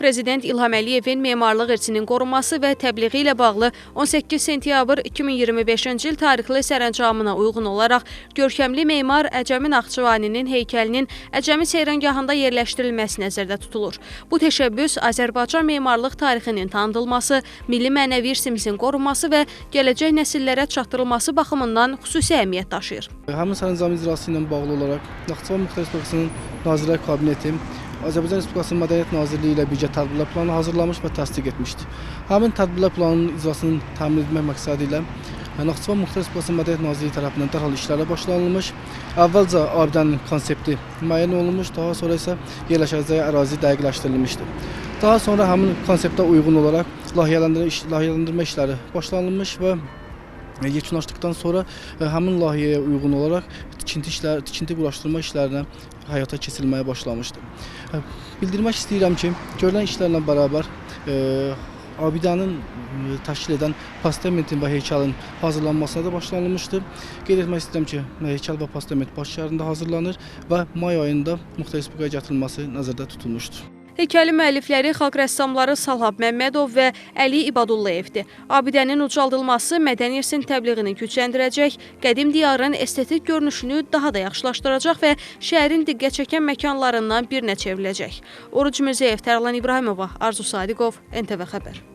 Prezident İlham Əliyevin memarlıq irsinin qorunması və təbliği ilə bağlı 18 sentyabr 2025-ci il tarixli sərəncamına uyğun olaraq görkəmli memar Əcəmi Naxçıvaninin heykəlinin Əcəmi seyrəngahında yerləşdirilməsi nəzərdə tutulur. Bu təşəbbüs Azərbaycan memarlıq tarixinin tanıdılması, milli mənəvi irsimizin qorunması və gələcək nəsillərə çatdırılması baxımından xüsusi əhəmiyyət daşıyır. Həmin sərəncamın icrası ilə bağlı olaraq Naxçıvan Muxtar Respublikasının Nazirlər Kabineti Azərbaycan Respublikasının Mədəniyyət Nazirliyi ilə birgə tədbirlər planı hazırlamış və təsdiq etmişdir. Həmin tədbirlər planının icrasını təmin etmək məqsədi ilə Naxçıvan Muxtar Respublikasının Mədəniyyət Nazirliyi tərəfindən dərhal işlərə başlanılmış. Əvvəlcə abidənin konsepti müəyyən olunmuş, daha sonra isə yerləşəcəyi ərazi dəqiqləşdirilmişdir. Daha sonra həmin konseptə uyğun olaraq layihələndirmə işləri başlanılmış və yekunlaşdıqdan sonra həmin layihəyə uyğun olaraq tikinti quraşdırma işlərinə həyata keçirilməyə başlamışdır. Bildirmək istəyirəm ki, görülən işlərlə bərabər abidənin təşkil edən postamentin və heykəlin hazırlanmasına da başlanılmışdır. Qeyd etmək istəyirəm ki, heykəl və postament Bakı şəhərində hazırlanır və may ayında Muxtar Respublikaya gətirilməsi nəzərdə tutulmuşdur. Heykəlin müəllifləri xalq rəssamları Salhab Məmmədov və Əli İbadullayevdir. Abidənin ucaldılması mədəni irsin təbliğini gücləndirəcək, qədim diyarın estetik görünüşünü daha da yaxşılaşdıracaq və şəhərin diqqət çəkən məkanlarından birinə çevriləcək. Oruc Mirzəyev, Tərlan İbrahimova, Arzu Sadiqov, NTV Xəbər.